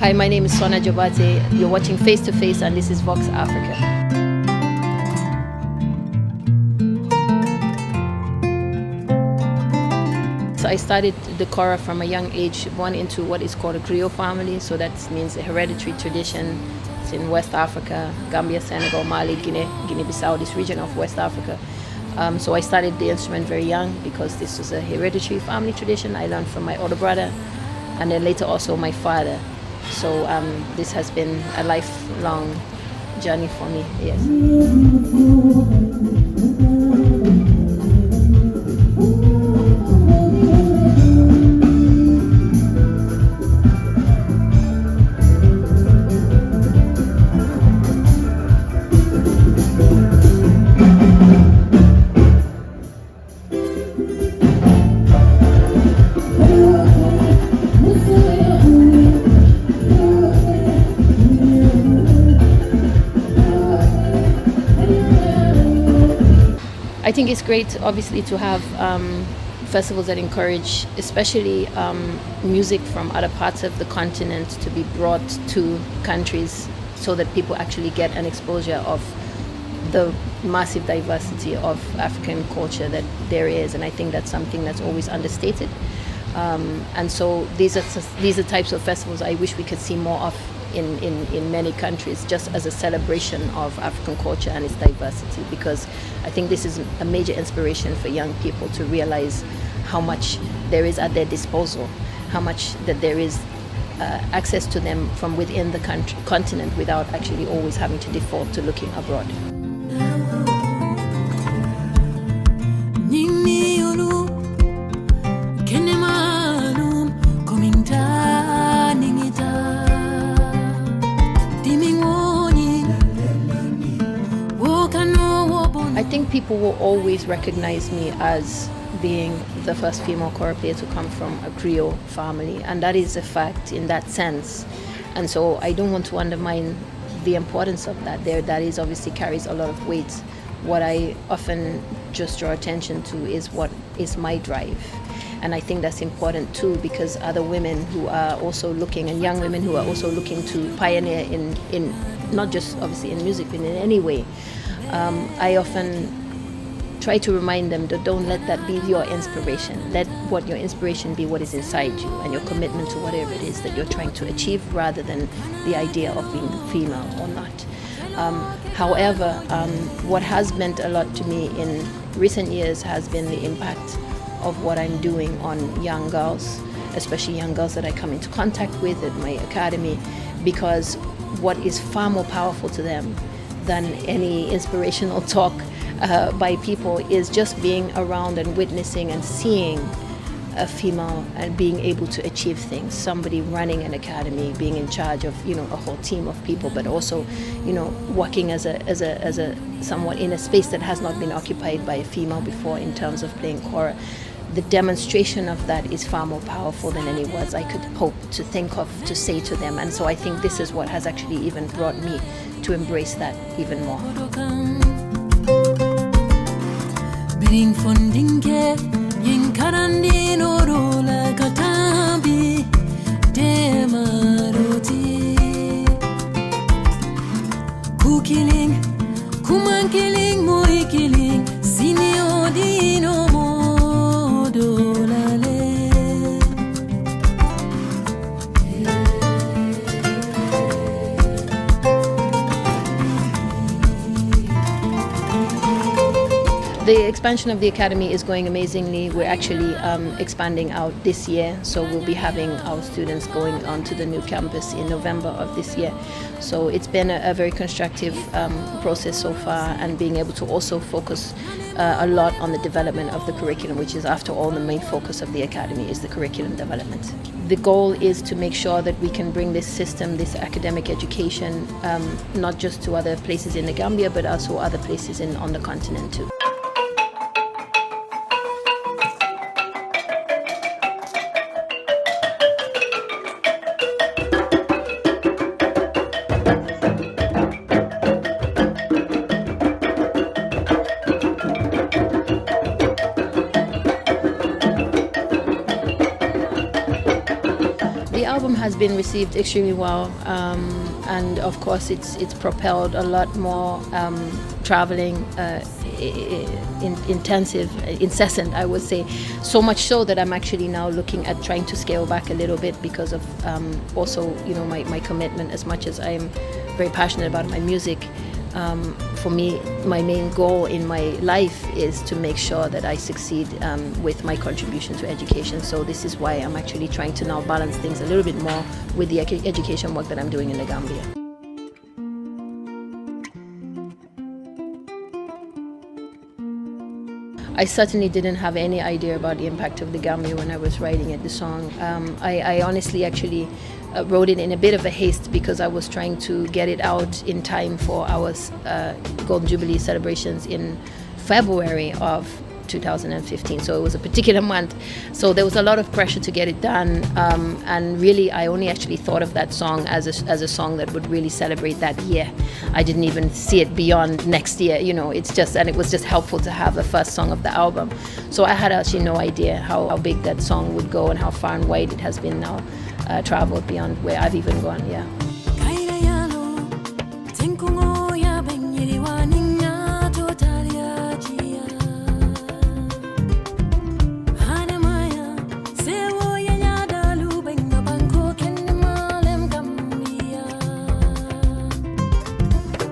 Hi, my name is Sona Jobarteh. You're watching Face2Face and this is Voxafrica. So I started the kora from a young age, born into what is called a griot family. So that means a hereditary tradition. It's in West Africa, Gambia, Senegal, Mali, Guinea-Bissau, this region of West Africa. So I started the instrument very young because this was a hereditary family tradition. I learned from my older brother and then later also my father. So this has been a lifelong journey for me, yes. I think it's great, obviously, to have festivals that encourage, especially music from other parts of the continent, to be brought to countries so that people actually get an exposure of the massive diversity of African culture that there is, and I think that's something that's always understated. And so these are types of festivals I wish we could see more of in many countries, just as a celebration of African culture and its diversity, because I think this is a major inspiration for young people to realize how much there is at their disposal, how much that there is access to them from within the continent without actually always having to default to looking abroad. I think people will always recognize me as being the first female kora player to come from a griot family, and that is a fact in that sense. And so I don't want to undermine the importance of that. That is obviously carries a lot of weight. What I often just draw attention to is what is my drive. And I think that's important too, because other women who are also looking, and young women who are also looking to pioneer in not just obviously in music, but in any way, I often try to remind them that don't let that be your inspiration. Let what your inspiration be what is inside you and your commitment to whatever it is that you're trying to achieve, rather than the idea of being female or not. However, what has meant a lot to me in recent years has been the impact of what I'm doing on young girls, especially young girls that I come into contact with at my academy, because what is far more powerful to them than any inspirational talk by people is just being around and witnessing and seeing a female and being able to achieve things. Somebody running an academy, being in charge of a whole team of people, but also working as a somewhat in a space that has not been occupied by a female before in terms of playing kora. The demonstration of that is far more powerful than any words I could hope to think of to say to them. And so I think this is what has actually even brought me to embrace that even more. The expansion of the academy is going amazingly. We're actually expanding out this year, so we'll be having our students going on to the new campus in November of this year. So it's been a very constructive process so far, and being able to also focus a lot on the development of the curriculum, which is, after all, the main focus of the academy is the curriculum development. The goal is to make sure that we can bring this system, this academic education, not just to other places in the Gambia, but also other places on the continent too. album has been received extremely well, and of course it's propelled a lot more traveling, incessant, I would say. So much so that I'm actually now looking at trying to scale back a little bit because of also, you know, my commitment. As much as I am very passionate about my music, for me, my main goal in my life is to make sure that I succeed with my contribution to education. So this is why I'm actually trying to now balance things a little bit more with the education work that I'm doing in the Gambia. I certainly didn't have any idea about the impact of the Gambia when I was writing it, the song. I honestly actually wrote it in a bit of a haste because I was trying to get it out in time for our Golden Jubilee celebrations in February of 2015. So it was a particular month. So there was a lot of pressure to get it done. And really, I only actually thought of that song as a song that would really celebrate that year. I didn't even see it beyond next year. You know, it's just, and it was just helpful to have the first song of the album. So I had actually no idea how big that song would go and how far and wide it has been now traveled beyond where I've even gone. Yeah.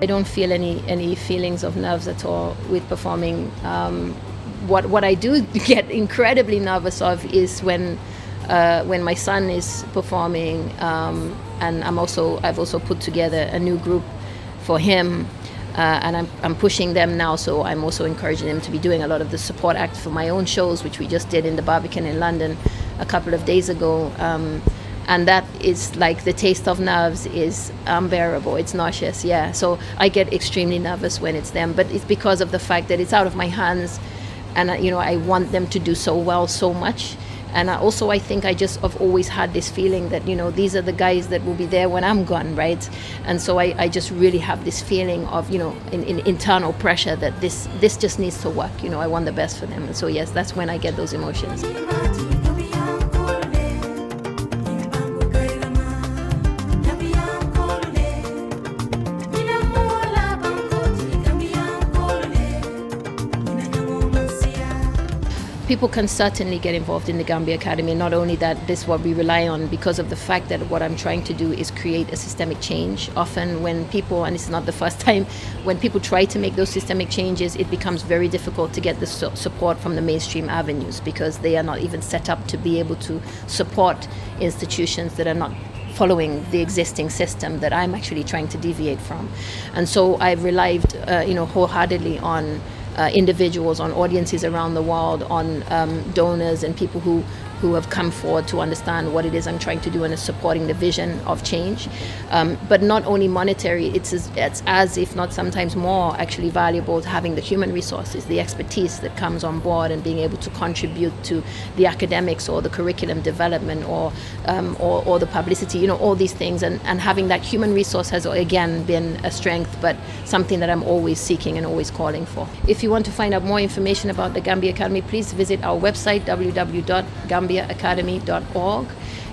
I don't feel any feelings of nerves at all with performing. What I do get incredibly nervous of is when my son is performing, and I've also put together a new group for him, and I'm pushing them now. So I'm also encouraging them to be doing a lot of the support act for my own shows, which we just did in the Barbican in London a couple of days ago. And that is like the taste of nerves is unbearable. It's nauseous, yeah. So I get extremely nervous when it's them, but it's because of the fact that it's out of my hands, and you know, I want them to do so well so much. And I think I just have always had this feeling that, you know, these are the guys that will be there when I'm gone, right? And so I just really have this feeling of, you know, in internal pressure that this just needs to work. You know, I want the best for them. And so yes, that's when I get those emotions. People can certainly get involved in the Gambia Academy. Not only that, this is what we rely on because of the fact that what I'm trying to do is create a systemic change. Often when people, and it's not the first time, when people try to make those systemic changes, it becomes very difficult to get the support from the mainstream avenues because they are not even set up to be able to support institutions that are not following the existing system that I'm actually trying to deviate from. And so I've relied wholeheartedly on individuals, on audiences around the world, on donors and people who have come forward to understand what it is I'm trying to do and is supporting the vision of change. But not only monetary, it's as if not sometimes more actually valuable to having the human resources, the expertise that comes on board and being able to contribute to the academics or the curriculum development or the publicity, you know, all these things. And having that human resource has again been a strength, but something that I'm always seeking and always calling for. If you want to find out more information about the Gambia Academy, please visit our website, www.gambiaacademy.org.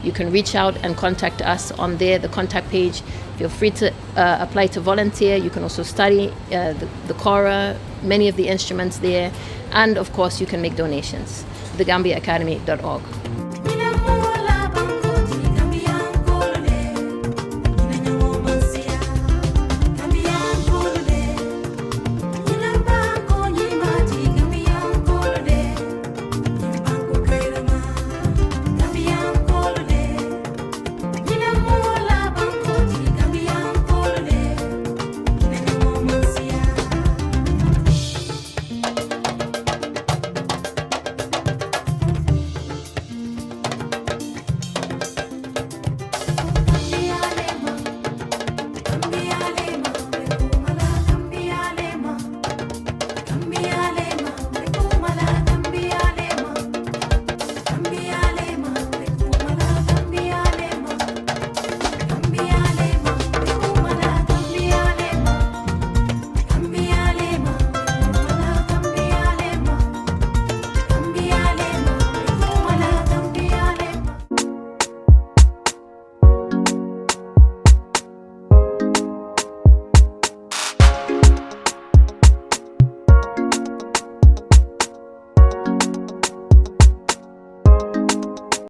You can reach out and contact us on there, the contact page. Feel free to apply to volunteer. You can also study the kora, many of the instruments there, and of course you can make donations. thegambiaacademy.org.